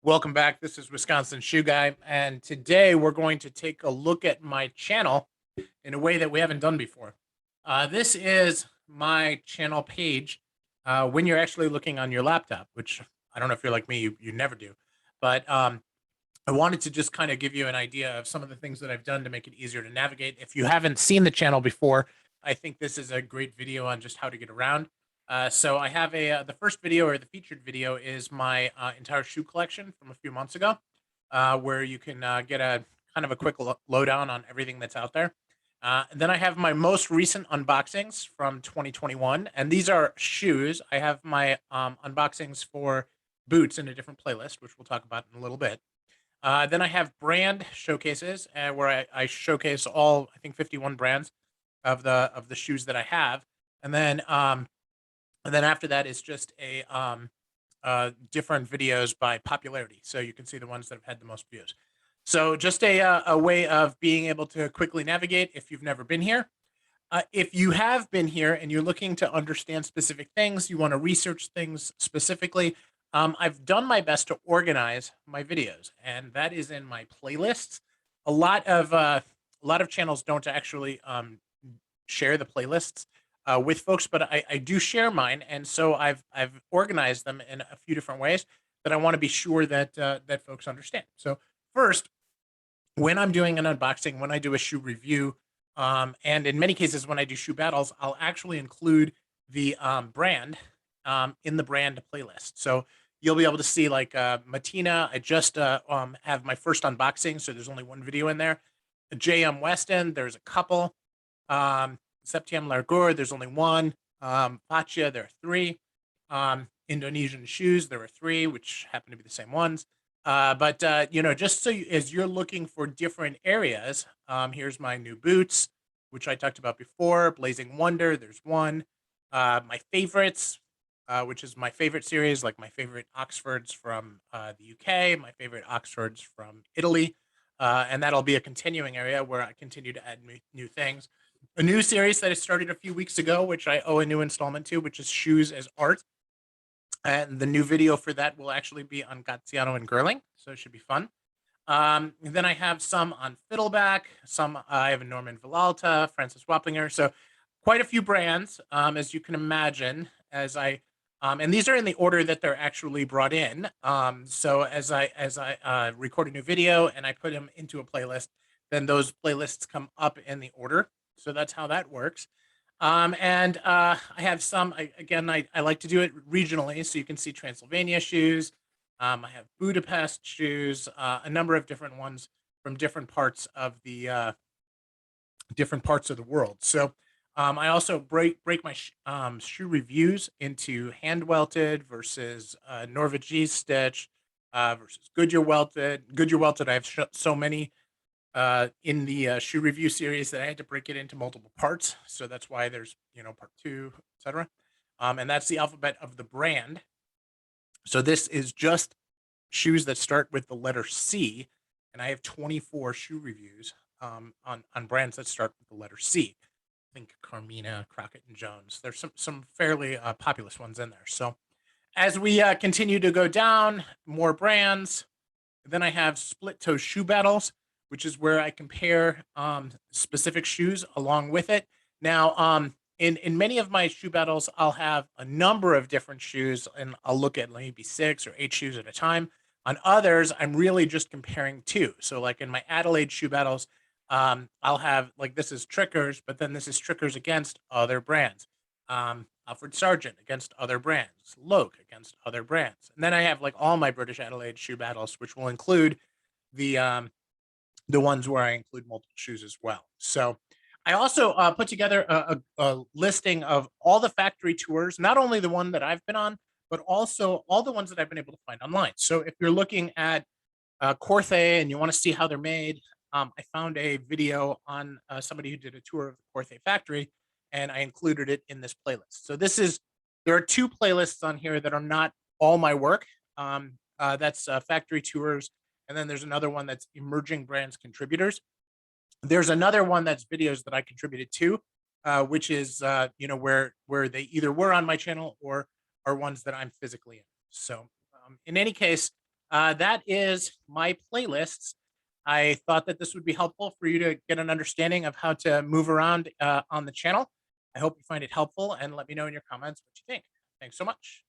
Welcome back. This is Wisconsin Shoe Guy, and today we're going to take a look at my channel in a way that we haven't done before. This is my channel page when you're actually looking on your laptop, which I don't know if you're like me, you never do. But I wanted to just kind of give you an idea of some of the things that I've done to make it easier to navigate. If you haven't seen the channel before, I think this is a great video on just how to get around. So I have the first video, or the featured video, is my entire shoe collection from a few months ago, where you can get a kind of a quick lowdown on everything that's out there. And then I have my most recent unboxings from 2021, and these are shoes. I have my unboxings for boots in a different playlist, which we'll talk about in a little bit. Then I have brand showcases, where I showcase all, I think, 51 brands of the shoes that I have, and then after that is just a different videos by popularity, so you can see the ones that have had the most views. So just a way of being able to quickly navigate if you've never been here. If you have been here and you're looking to understand specific things, you want to research things specifically, I've done my best to organize my videos, and that is in my playlists. A lot of channels don't actually share the playlists with folks, but I do share mine, and so I've organized them in a few different ways that I want to be sure that that folks understand. So first, when I'm doing an unboxing, when I do a shoe review, and in many cases when I do shoe battles, I'll actually include the brand in the brand playlist. So you'll be able to see, like, Matina. I just have my first unboxing, so there's only one video in there. JM Weston, there's a couple. Septième Largeur, there's only one. Vahtia, there are three. Indonesian shoes, there are three, which happen to be the same ones. But just so as you're looking for different areas, here's my new boots, which I talked about before. Blazing Wonder, there's one. My favorites, which is my favorite series, like my favorite Oxfords from the UK, my favorite Oxfords from Italy. And that'll be a continuing area where I continue to add new things. A new series that I started a few weeks ago, which I owe a new installment to, which is Shoes as Art. And the new video for that will actually be on Graziano and Girling, so it should be fun. Then I have some on Fiddleback, some I have a Norman Vilalta, Francis Waplinger, so quite a few brands, as you can imagine, and these are in the order that they're actually brought in. So as I record a new video and I put them into a playlist, then those playlists come up in the order. So that's how that works. And I have some, again, I like to do it regionally, so you can see Transylvania shoes. I have Budapest shoes, a number of different ones from different parts of the world. So I also break my shoe reviews into hand welted versus Norvegese stitch versus Goodyear welted. Goodyear welted, I have so many in the shoe review series that I had to break it into multiple parts. So that's why there's, part 2, etc. And that's the alphabet of the brand. So this is just shoes that start with the letter C, and I have 24 shoe reviews on brands that start with the letter C. I think Carmina, Crockett and Jones. There's some fairly populous ones in there. So as we continue to go down, more brands. Then I have split toe shoe battles, which is where I compare specific shoes along with it. Now, in many of my shoe battles, I'll have a number of different shoes, and I'll look at maybe 6 or 8 shoes at a time. On others, I'm really just comparing 2. So like in my Adelaide shoe battles, I'll have, like, this is Trickers, but then this is Trickers against other brands. Alfred Sargent against other brands. Loke against other brands. And then I have, like, all my British Adelaide shoe battles, which will include the ones where I include multiple shoes as well. So I also put together a listing of all the factory tours, not only the one that I've been on, but also all the ones that I've been able to find online. So if you're looking at Corthay and you want to see how they're made, I found a video on somebody who did a tour of the Corthay factory, and I included it in this playlist. So there are 2 playlists on here that are not all my work. That's factory tours. And then there's another one that's emerging brands contributors. There's another one that's videos that I contributed to, which is where they either were on my channel or are ones that I'm physically in. So in any case, that is my playlists. I thought that this would be helpful for you to get an understanding of how to move around on the channel. I hope you find it helpful, and let me know in your comments what you think. Thanks so much.